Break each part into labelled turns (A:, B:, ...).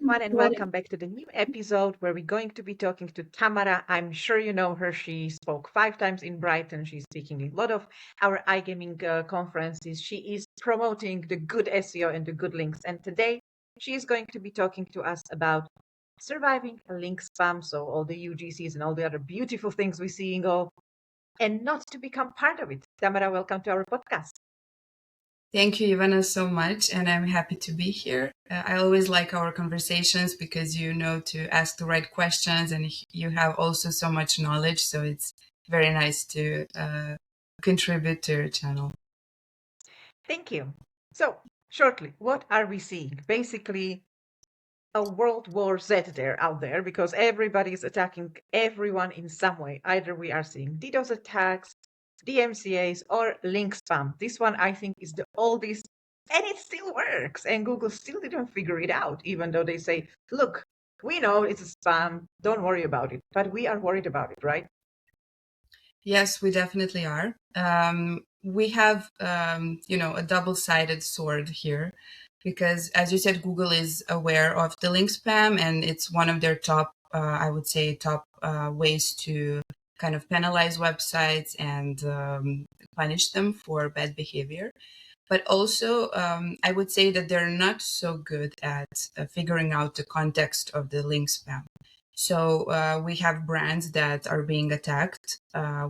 A: everyone, and welcome back to the new episode where we're going to be talking to Tamara. I'm sure you know her. She spoke 5 times in Brighton. She's speaking a lot of our iGaming conferences. She is promoting the good SEO and the good links. And today she is going to be talking to us about surviving a link spam, so all the UGCs and all the other beautiful things we see in Go, and not to become part of it. Tamara, welcome to our podcast.
B: Thank you, Ivana, so much, and I'm happy to be here. I always like our conversations because you know to ask the right questions, and you have also so much knowledge. So it's very nice to contribute to your channel.
A: Thank you. So, shortly, what are we seeing? Basically, a World War Z there out there because everybody is attacking everyone in some way. Either we are seeing DDoS attacks, DMCAs, or link spam. This one I think is the oldest, and it still works. And Google still didn't figure it out, even though they say, "Look, we know it's a spam. Don't worry about it." But we are worried about it, right?
B: Yes, we definitely are. We have, a double-sided sword here because, as you said, Google is aware of the link spam, and it's one of their top, I would say, top ways to kind of penalize websites and punish them for bad behavior. But also, I would say that they're not so good at figuring out the context of the link spam. So we have brands that are being attacked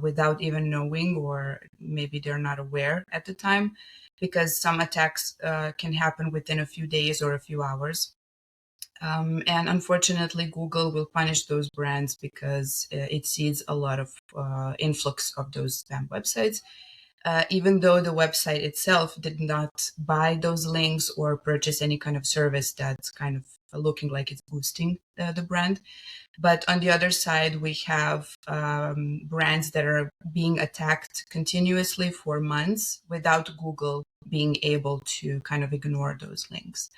B: without even knowing, or maybe they're not aware at the time, because some attacks can happen within a few days or a few hours. And unfortunately, Google will punish those brands because it sees a lot of influx of those spam websites. Even though the website itself did not buy those links or purchase any kind of service that's kind of looking like it's boosting the brand. But on the other side, we have brands that are being attacked continuously for months without Google being able to kind of ignore those links.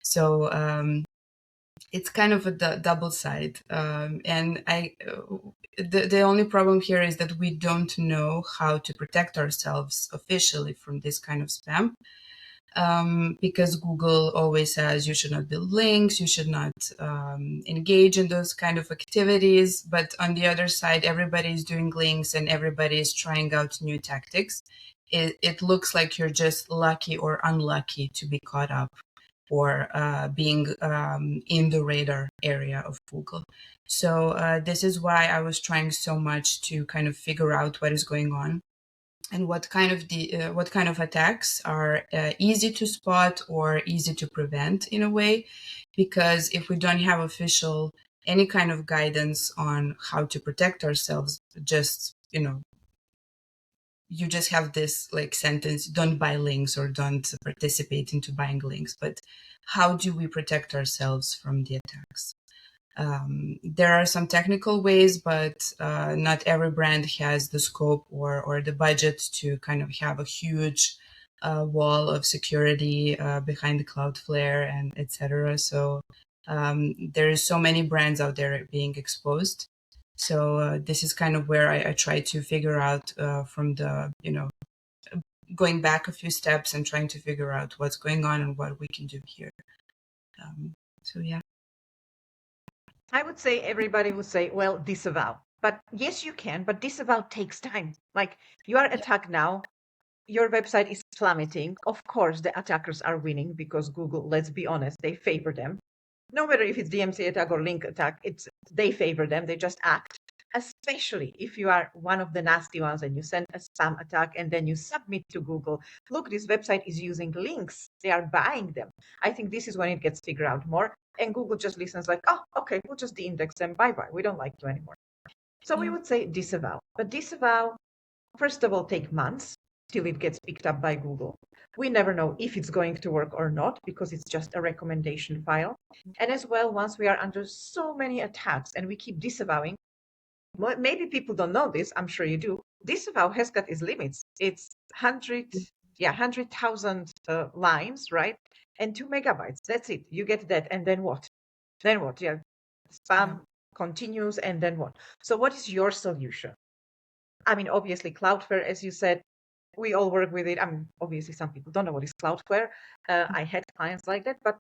B: So it's kind of a double side. And the only problem here is that we don't know how to protect ourselves officially from this kind of spam. Because Google always says you should not build links, you should not engage in those kind of activities. But on the other side, everybody is doing links and everybody is trying out new tactics. It looks like you're just lucky or unlucky to be caught up or being in the radar area of Google. So this is why I was trying so much to kind of figure out what is going on and what kind of attacks are easy to spot or easy to prevent in a way, because if we don't have official any kind of guidance on how to protect ourselves, just you just have this like sentence, don't buy links or don't participate into buying links. But how do we protect ourselves from the attacks? There are some technical ways, but not every brand has the scope or the budget to kind of have a huge wall of security behind the Cloudflare and etc. So there is so many brands out there being exposed. So this is kind of where I try to figure out from the, going back a few steps and trying to figure out what's going on and what we can do here. So yeah.
A: I would say everybody would say, well, disavow. But yes, you can, but disavow takes time. Like you are attacked now, your website is plummeting. Of course, the attackers are winning because Google, let's be honest, they favor them. No matter if it's DMCA attack or link attack, they favor them. They just act. Especially if you are one of the nasty ones and you send a spam attack and then you submit to Google, look, this website is using links. They are buying them. I think this is when it gets figured out more. And Google just listens like, oh, okay, we'll just de-index them. Bye-bye. We don't like you anymore. So we would say disavow. But disavow, first of all, take months till it gets picked up by Google. We never know if it's going to work or not because it's just a recommendation file. And as well, once we are under so many attacks and we keep disavowing, maybe people don't know this, I'm sure you do. Disavow has got its limits. It's 100,000 lines, right? And 2 MB. That's it. You get that. And then what? Then what? Yeah. Spam continues. And then what? So what is your solution? I mean, obviously, Cloudflare, as you said, we all work with it. I mean, obviously, some people don't know what is Cloudflare. I had clients like that, but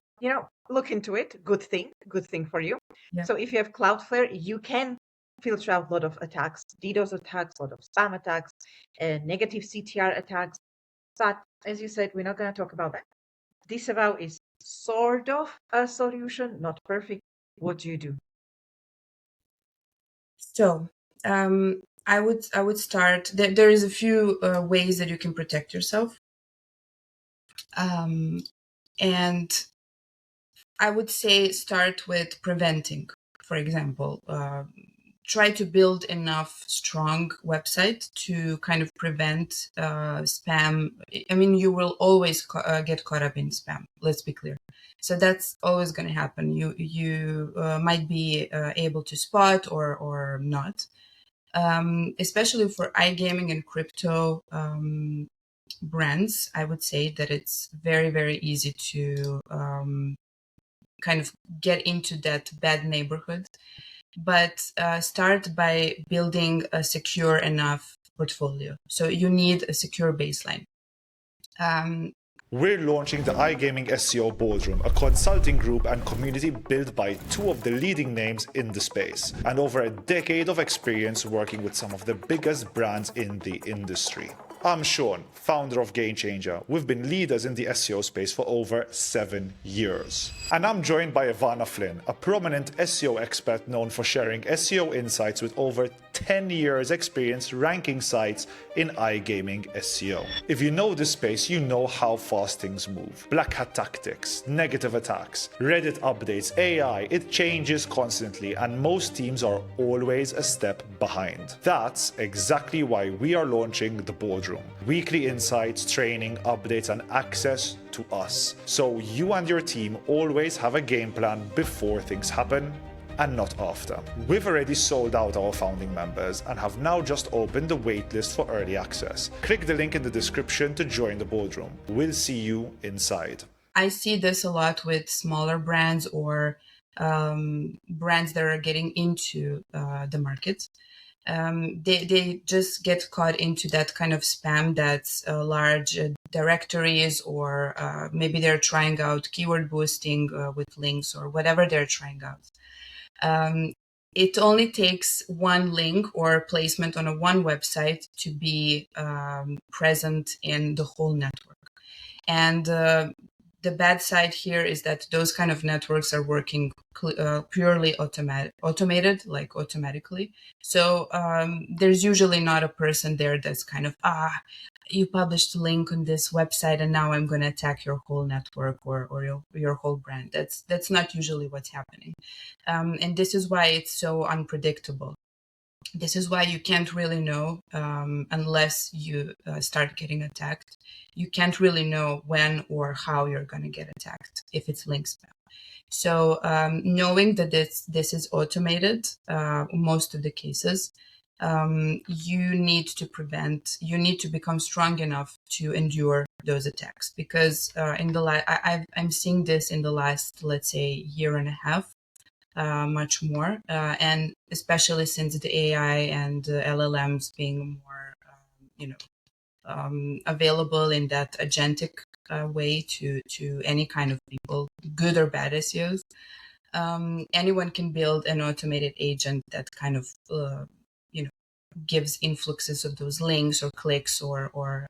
A: look into it. Good thing for you.
B: Yeah.
A: So if you have Cloudflare, you can filter out a lot of attacks, DDoS attacks, a lot of spam attacks, negative CTR attacks. But as you said, we're not going to talk about that. Disavow is sort of a solution, not perfect. What do you do?
B: So I would start. There is a few ways that you can protect yourself, and I would say start with preventing. For example, try to build enough strong website to kind of prevent spam. I mean, you will always get caught up in spam. Let's be clear. So that's always going to happen. You might be able to spot or not. Especially for iGaming and crypto brands, I would say that it's very, very easy to kind of get into that bad neighborhood. But start by building a secure enough portfolio. So you need a secure baseline.
C: We're launching the iGaming SEO Boardroom, a consulting group and community built by two of the leading names in the space, and over a decade of experience working with some of the biggest brands in the industry. I'm Sean, founder of GameChanger. We've been leaders in the SEO space for over 7 years. And I'm joined by Ivana Flynn, a prominent SEO expert known for sharing SEO insights with over 10 years experience ranking sites in iGaming SEO. If you know this space, you know how fast things move. Black hat tactics, negative attacks, Reddit updates, AI, it changes constantly and most teams are always a step behind. That's exactly why we are launching the Boardroom. Weekly insights, training, updates and access to us. So you and your team always have a game plan before things happen and not after. We've already sold out our founding members and have now just opened the waitlist for early access. Click the link in the description to join the Boardroom. We'll see you inside.
B: I see this a lot with smaller brands or brands that are getting into the market. They just get caught into that kind of spam that's large directories, or maybe they're trying out keyword boosting with links or whatever they're trying out. It only takes one link or placement on one website to be present in the whole network. And the bad side here is that those kind of networks are working purely automated, like automatically. So there's usually not a person there that's kind of, you published a link on this website and now I'm going to attack your whole network or your whole brand. That's not usually what's happening. And this is why it's so unpredictable. This is why you can't really know unless you start getting attacked. You can't really know when or how you're going to get attacked if it's link spam. So knowing that this is automated, most of the cases, you need to become strong enough to endure those attacks, because I'm seeing this in the last, let's say, year and a half. Much more, and especially since the AI and LLMs being more, available in that agentic way to any kind of people, good or bad SEOs. Anyone can build an automated agent that kind of, gives influxes of those links or clicks or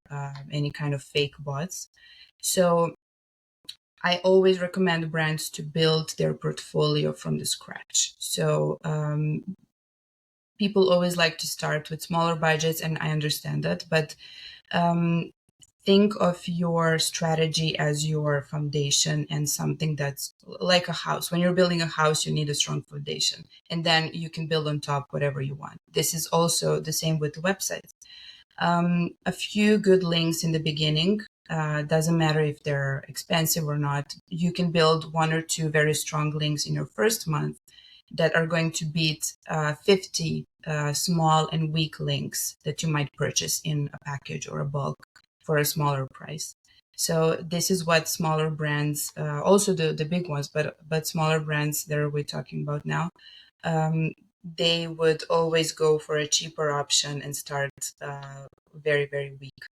B: any kind of fake bots. So I always recommend brands to build their portfolio from the scratch. So people always like to start with smaller budgets, and I understand that, but think of your strategy as your foundation and something that's like a house. When you're building a house, you need a strong foundation, and then you can build on top whatever you want. This is also the same with the websites. A few good links in the beginning. Doesn't matter if they're expensive or not. You can build one or two very strong links in your first month that are going to beat 50 small and weak links that you might purchase in a package or a bulk for a smaller price. So this is what smaller brands, also the big ones, but smaller brands that we're talking about now, they would always go for a cheaper option and start very, very weak.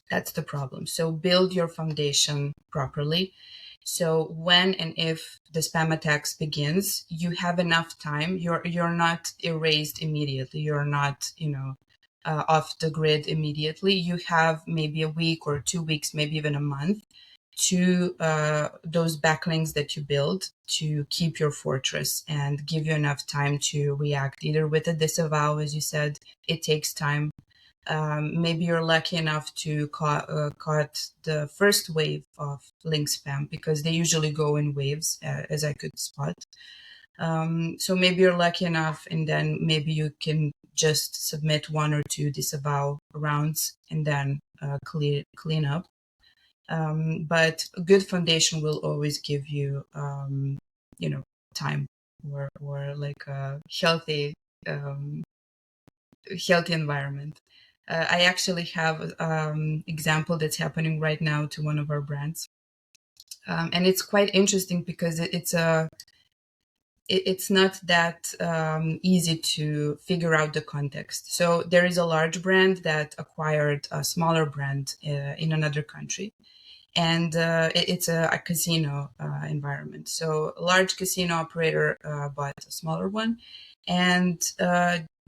B: That's the problem. So build your foundation properly. So when and if the spam attacks begins, you have enough time. You're not erased immediately. You're not, off the grid immediately. You have maybe a week or 2 weeks, maybe even a month to those backlinks that you build to keep your fortress and give you enough time to react either with a disavow, as you said. It takes time. Maybe you're lucky enough to caught the first wave of link spam, because they usually go in waves, as I could spot. So maybe you're lucky enough, and then maybe you can just submit 1 or 2 disavow rounds and then clean up. But a good foundation will always give you, time or like a healthy environment. I actually have example that's happening right now to one of our brands, and it's quite interesting because it's not that easy to figure out the context. So there is a large brand that acquired a smaller brand in another country, and it's a casino environment. So a large casino operator bought a smaller one, and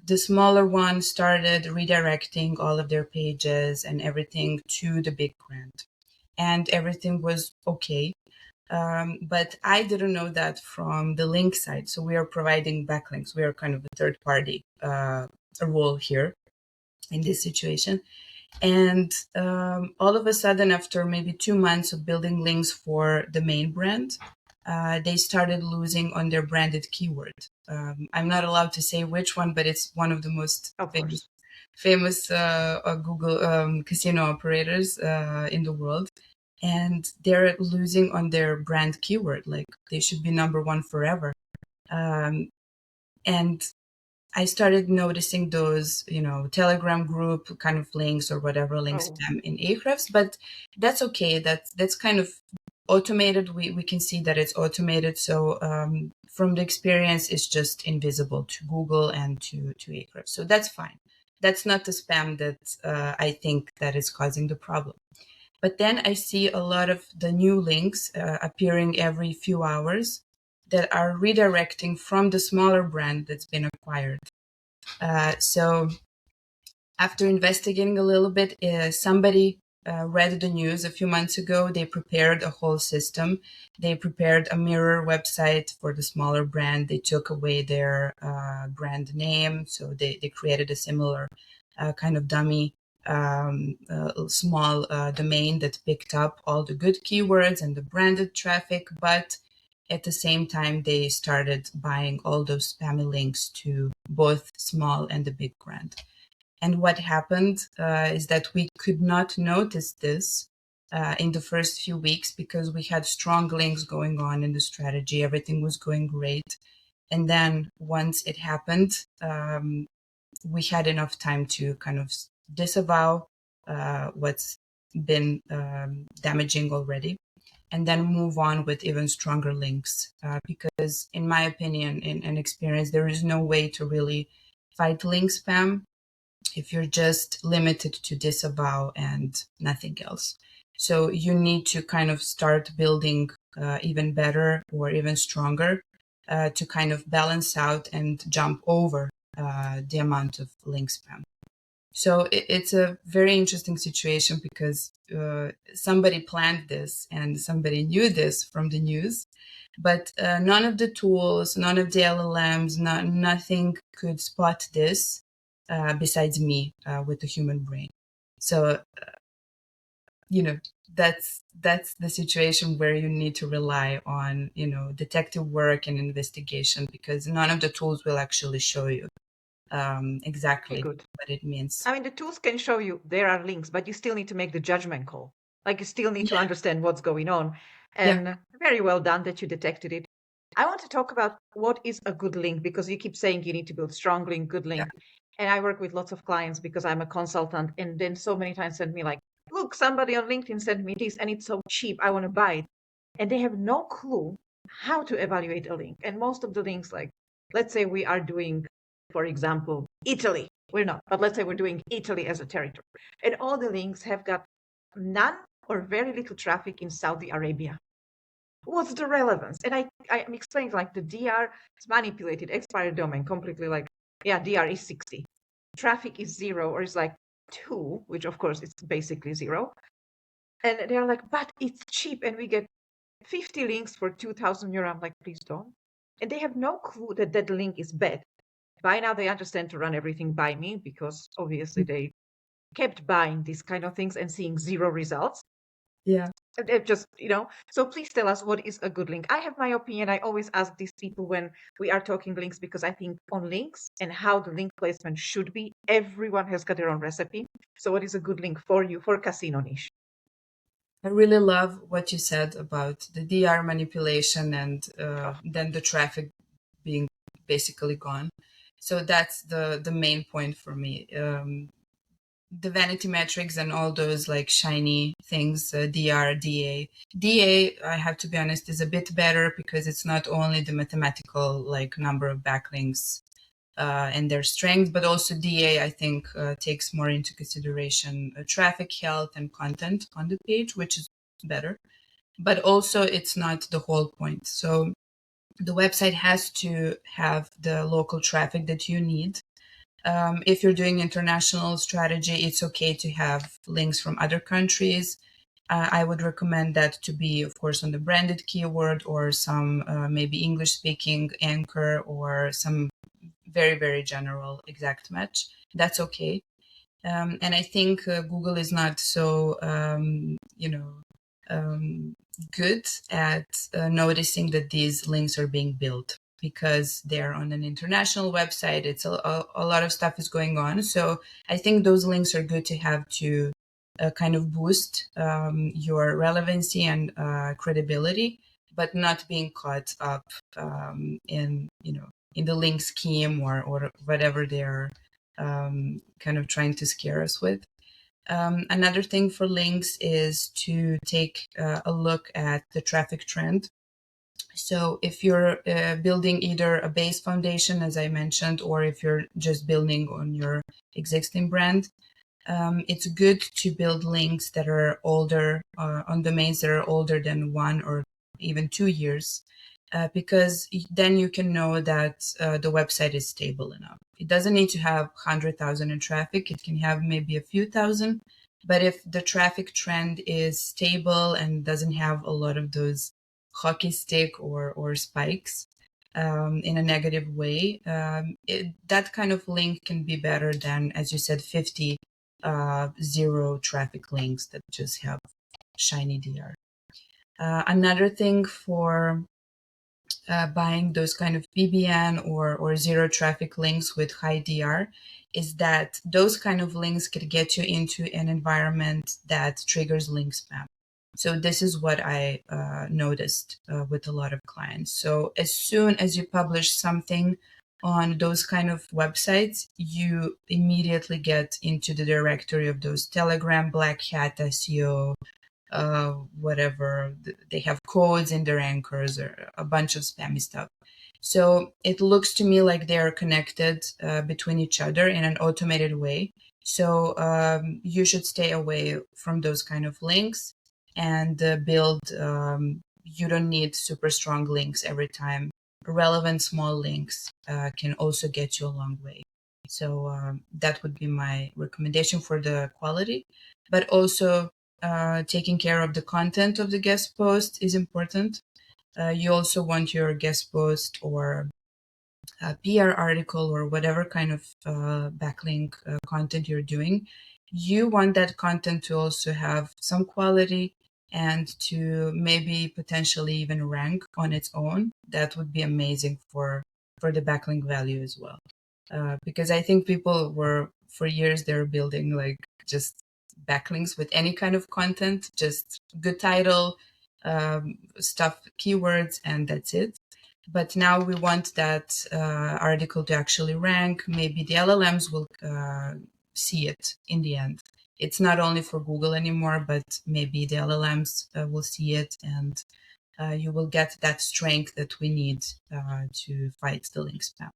B: the smaller one started redirecting all of their pages and everything to the big brand, and everything was okay. But I didn't know that from the link side. So we are providing backlinks. We are kind of a third party role here in this situation. And all of a sudden, after maybe 2 months of building links for the main brand, they started losing on their branded keyword. I'm not allowed to say which one, but it's one of the most famous Google casino operators in the world. And they're losing on their brand keyword. Like, they should be number one forever. And I started noticing those, Telegram group kind of links or whatever links spam in Ahrefs, but that's okay. That's kind of automated. We can see that it's automated. So from the experience, it's just invisible to Google and to Ahrefs. So that's fine. That's not the spam that I think that is causing the problem. But then I see a lot of the new links appearing every few hours that are redirecting from the smaller brand that's been acquired. So after investigating a little bit, somebody read the news a few months ago. They prepared a whole system. They prepared a mirror website for the smaller brand. They took away their brand name. So they created a similar kind of dummy small domain that picked up all the good keywords and the branded traffic, but at the same time they started buying all those spammy links to both small and the big brand. And what happened is that we could not notice this in the first few weeks because we had strong links going on in the strategy. Everything was going great. And then once it happened, we had enough time to kind of disavow what's been damaging already, and then move on with even stronger links. Because in my opinion and experience, there is no way to really fight link spam if you're just limited to disavow and nothing else. So you need to kind of start building even better or even stronger to kind of balance out and jump over the amount of link spam. So it's a very interesting situation because somebody planned this and somebody knew this from the news, but none of the tools, none of the LLMs, nothing could spot this besides me with the human brain. So, that's the situation where you need to rely on, detective work and investigation, because none of the tools will actually show you exactly what it means.
A: I mean, the tools can show you there are links, but you still need to make the judgment call. Like, you still need to understand what's going on. And very well done that you detected it. I want to talk about what is a good link, because you keep saying you need to build strong link, good link. And I work with lots of clients because I'm a consultant, and then so many times send me like, look, somebody on LinkedIn sent me this and it's so cheap, I want to buy it. And they have no clue how to evaluate a link. And most of the links, like, let's say we are doing, for example, Italy. We're not, but let's say we're doing Italy as a territory. And all the links have got none or very little traffic in Saudi Arabia. What's the relevance? And I'm explaining like the DR is manipulated, expired domain, completely like, yeah, DR is 60. Traffic is 0 or is like 2, which of course it's basically 0. And they're like, but it's cheap and we get 50 links for 2,000 euro. I'm like, please don't. And they have no clue that that link is bad. By now, they understand to run everything by me because obviously they kept buying these kind of things and seeing 0 results.
B: Yeah.
A: It just, so please tell us what is a good link. I have my opinion. I always ask these people when we are talking links because I think on links and how the link placement should be, everyone has got their own recipe. So what is a good link for you for casino niche?
B: I really love what you said about the DR manipulation and then the traffic being basically gone. So that's the main point for me. The vanity metrics and all those like shiny things, DR, DA. DA, I have to be honest, is a bit better because it's not only the mathematical like number of backlinks and their strength, but also DA, I think, takes more into consideration traffic health and content on the page, which is better. But also, it's not the whole point. So the website has to have the local traffic that you need. If you're doing international strategy, it's okay to have links from other countries. I would recommend that to be, of course, on the branded keyword or some maybe English speaking anchor or some very, very general exact match. That's okay. And I think Google is not so, good at noticing that these links are being built because they're on an international website. It's a lot of stuff is going on. So I think those links are good to have to kind of boost your relevancy and credibility, but not being caught up in the link scheme or whatever they're kind of trying to scare us with. Another thing for links is to take a look at the traffic trend. So if you're building either a base foundation, as I mentioned, or if you're just building on your existing brand, it's good to build links that are older on domains that are older than 1 or even 2 years, because then you can know that the website is stable enough. It doesn't need to have 100,000 in traffic. It can have maybe a few thousand. But if the traffic trend is stable and doesn't have a lot of those hockey stick or spikes in a negative way, that kind of link can be better than, as you said, 50 0 traffic links that just have shiny DR. Another thing for buying those kind of BBN or 0 traffic links with high DR is that those kind of links could get you into an environment that triggers link spam. So this is what I noticed with a lot of clients. So as soon as you publish something on those kind of websites, you immediately get into the directory of those Telegram, Black Hat SEO, whatever. They have codes in their anchors or a bunch of spammy stuff. So it looks to me like they are connected between each other in an automated way. So you should stay away from those kind of links and build. You don't need super strong links every time. Relevant small links can also get you a long way. So that would be my recommendation for the quality, but also taking care of the content of the guest post is important. You also want your guest post or PR article or whatever kind of backlink content you're doing. You want that content to also have some quality and to maybe potentially even rank on its own. That would be amazing for the backlink value as well. Because I think people were, for years, they're building like just backlinks with any kind of content, just good title, stuff, keywords, and that's it. But now we want that article to actually rank. Maybe the LLMs will see it in the end. It's not only for Google anymore, but maybe the LLMs will see it, and you will get that strength that we need to fight the link spam.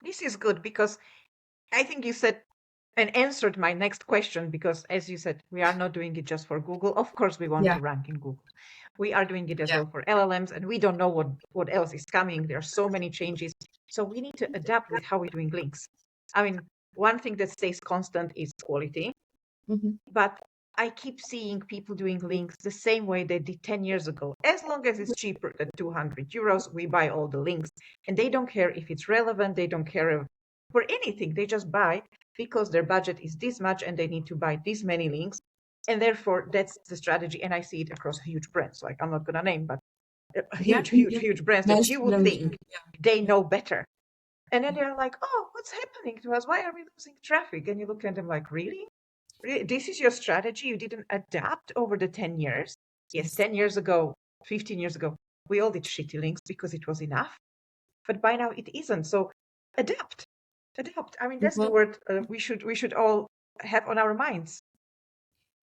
A: This is good because I think you said and answered my next question, because as you said, we are not doing it just for Google. Of course, we want
B: Yeah.
A: to rank in Google. We are doing it as
B: Yeah.
A: well for LLMs, and we don't know what else is coming. There are so many changes. So we need to adapt with how we're doing links. I mean, one thing that stays constant is quality,
B: Mhm.
A: but I keep seeing people doing links the same way they did 10 years ago. As long as it's cheaper than 200 euros, we buy all the links. And they don't care if it's relevant. They don't care for anything. They just buy because their budget is this much and they need to buy this many links. And therefore, that's the strategy. And I see it across huge brands. Like, I'm not going to name, but
B: Yeah.
A: huge brands that you would think
B: Yeah.
A: they know better. And then they're like, oh, what's happening to us? Why are we losing traffic? And you look at them like, really? This is your strategy? You didn't adapt over the 10 years? Yes, 10 years ago, 15 years ago, we all did shitty links because it was enough. But by now it isn't. So adapt. Adapt. I mean, that's the
B: Well,
A: word we should all have on our minds.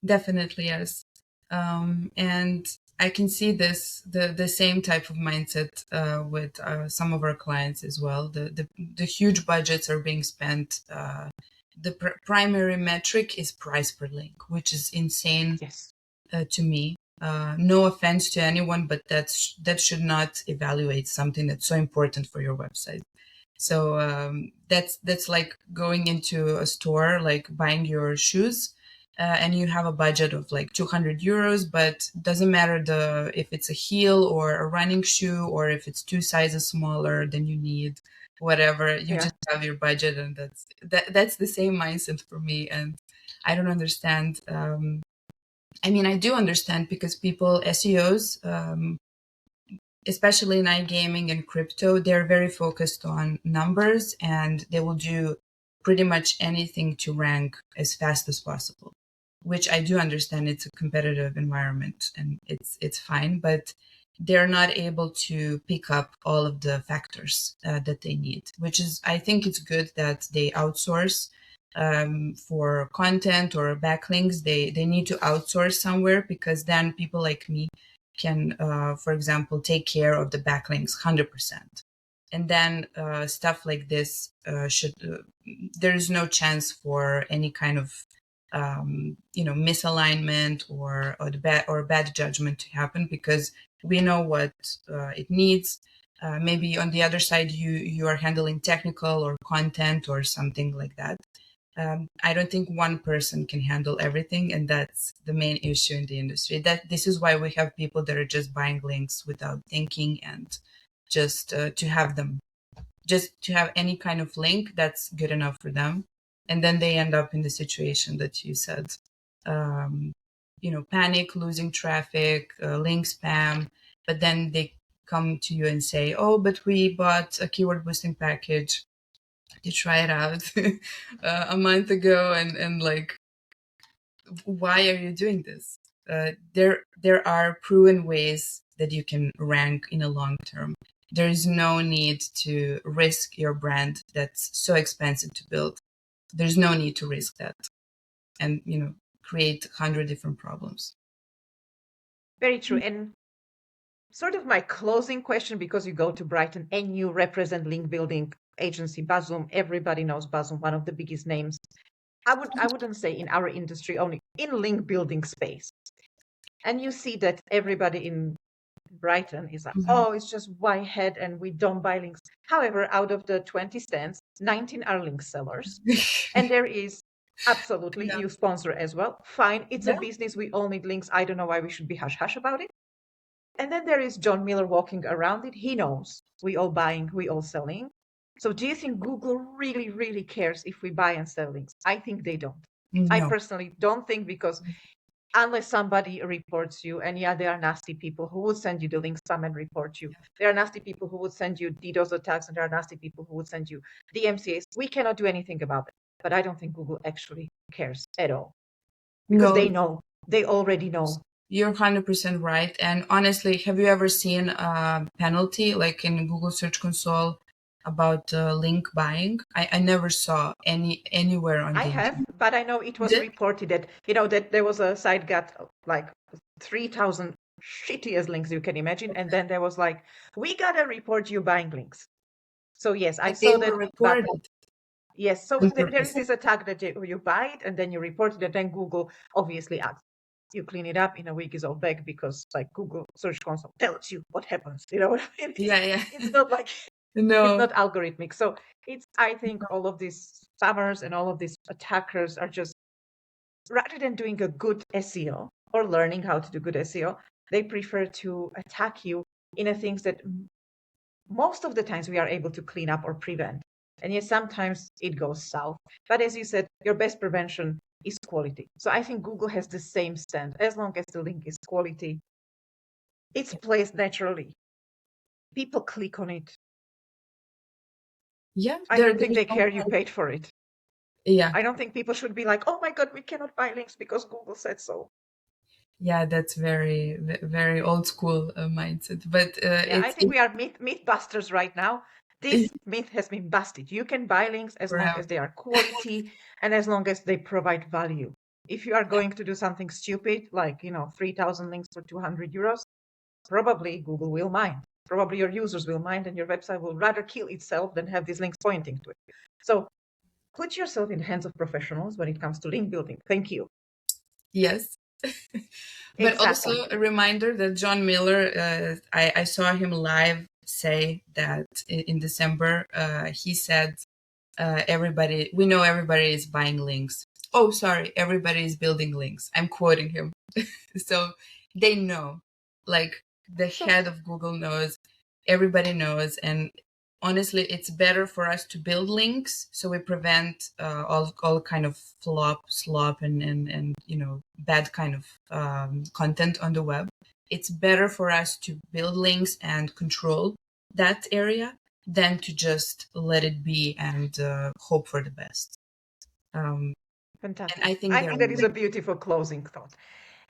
B: definitely, yes. And I can see the same type of mindset with some of our clients as well. The huge budgets are being spent. The primary metric is price per link, which is insane
A: Yes.
B: to me. No offense to anyone, but that should not evaluate something that's so important for your website. So that's like going into a store, like buying your shoes, and you have a budget of like 200 euros, but doesn't matter if it's a heel or a running shoe, or if it's 2 sizes smaller than you need, whatever. You
A: Yeah.
B: just have your budget, and that's the same mindset for me. And I don't understand. I mean, I do understand, because people, SEOs, especially in iGaming and crypto, they're very focused on numbers, and they will do pretty much anything to rank as fast as possible, which I do understand. It's a competitive environment and it's fine, but they're not able to pick up all of the factors that they need, which is, I think it's good that they outsource for content or backlinks. They need to outsource somewhere, because then people like me can, for example, take care of the backlinks 100%. And then stuff like this there is no chance for any kind of misalignment or bad judgment to happen, because we know what it needs. Maybe on the other side, you are handling technical or content or something like that. I don't think one person can handle everything, and that's the main issue in the industry. That this is why we have people that are just buying links without thinking, and just to have them, just to have any kind of link that's good enough for them, and then they end up in the situation that you said. Panic, losing traffic, link spam, but then they come to you and say, "Oh, but we bought a keyword boosting package to try it out a month ago," and like, why are you doing this? There are proven ways that you can rank in a long term. There is no need to risk your brand that's so expensive to build. There's no need to risk that, and create 100 different problems.
A: Very true. And sort of my closing question, because you go to Brighton and you represent link building agency Bazoom. Everybody knows Bazoom, one of the biggest names. I wouldn't say in our industry only, in link building space. And you see that everybody in Brighton is like, oh, it's just Whitehead and we don't buy links. However, out of the 20 stands, 19 are link sellers. And there is absolutely, you sponsor as well. Fine, it's a business. We all need links. I don't know why we should be hush-hush about it. And then there is John Miller walking around it. He knows we all buying, we all selling. So do you think Google really, really cares if we buy and sell links? I think they don't.
B: No.
A: I personally don't think, because unless somebody reports you, and yeah, there are nasty people who would send you the link spam and report you. There are nasty people who would send you DDoS attacks, and there are nasty people who would send you DMCAs. We cannot do anything about it. But I don't think Google actually cares at all. Because they know, they already know.
B: You're 100% right. And honestly, have you ever seen a penalty like in Google Search Console about link buying? I never saw anywhere on.
A: I have, but I know it was reported that that there was a site got like 3,000 shittiest links you can imagine, and then there was like, we gotta report you buying links. So yes, I saw that.
B: Reported.
A: Yes, so
B: on
A: there is
B: purpose.
A: this attack that you buy it and then you report it, and then Google obviously acts. You clean it up in a week is all back because like Google Search Console tells you what happens. You know what I mean?
B: Yeah, yeah.
A: It's not like it's
B: No.
A: not algorithmic. So it's I think all of these spammers and all of these attackers are just rather than doing a good SEO or learning how to do good SEO, they prefer to attack you in a things that most of the times we are able to clean up or prevent. And yet sometimes it goes south. But as you said, your best prevention is quality. So I think Google has the same stand. As long as the link is quality, it's placed naturally. People click on it.
B: Yeah,
A: I don't think they care you paid for it.
B: Yeah,
A: I don't think people should be like, oh my God, we cannot buy links because Google said so.
B: yeah, that's very, very old school mindset. But
A: Yeah, I think we are myth busters right now. This myth has been busted. You can buy links as long as they are quality and as long as they provide value. If you are going to do something stupid, like 3,000 links for 200 euros, probably Google will mind. Probably your users will mind, and your website will rather kill itself than have these links pointing to it. So put yourself in the hands of professionals when it comes to link building. Thank you.
B: Yes. But
A: Exactly.
B: also a reminder that John Miller, I saw him live say that in December, he said, we know everybody is buying links. Oh, sorry, everybody is building links. I'm quoting him. So they know, like the head of Google knows, everybody knows. And honestly, it's better for us to build links so we prevent all kind of slop and bad kind of content on the web. It's better for us to build links and control that area than to just let it be and hope for the best.
A: Fantastic.
B: And I think
A: that is a beautiful closing thought.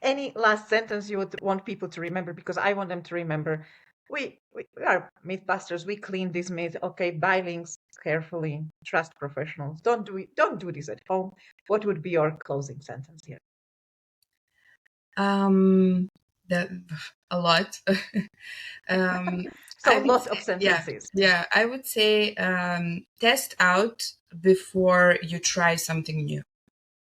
A: Any last sentence you would want people to remember? Because I want them to remember we are mythbusters. We clean this myth. Okay, buy links carefully. Trust professionals. Don't do this at home. What would be your closing sentence here?
B: That a lot.
A: So a lot of sentences.
B: Yeah, I would say test out before you try something new.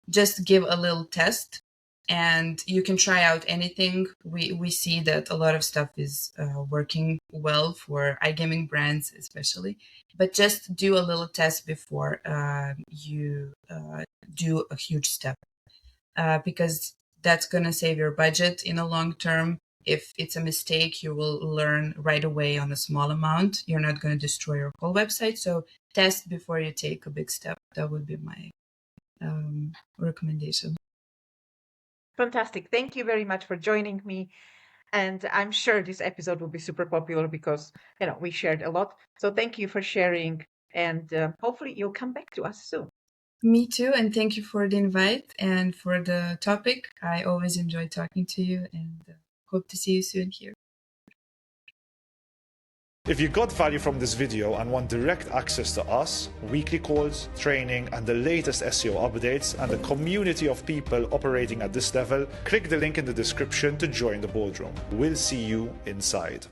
B: Just give a little test, and you can try out anything. We see that a lot of stuff is working well for iGaming brands, especially. But just do a little test before you do a huge step, because that's going to save your budget in the long term. If it's a mistake, you will learn right away on a small amount. You're not going to destroy your whole website. So test before you take a big step. That would be my recommendation.
A: Fantastic. Thank you very much for joining me. And I'm sure this episode will be super popular because, we shared a lot. So thank you for sharing. And hopefully you'll come back to us soon.
B: Me too. And thank you for the invite and for the topic. I always enjoy talking to you, and hope to see you soon here.
C: If you got value from this video and want direct access to us, weekly calls, training, and the latest SEO updates, and a community of people operating at this level, click the link in the description to join the boardroom. We'll see you inside.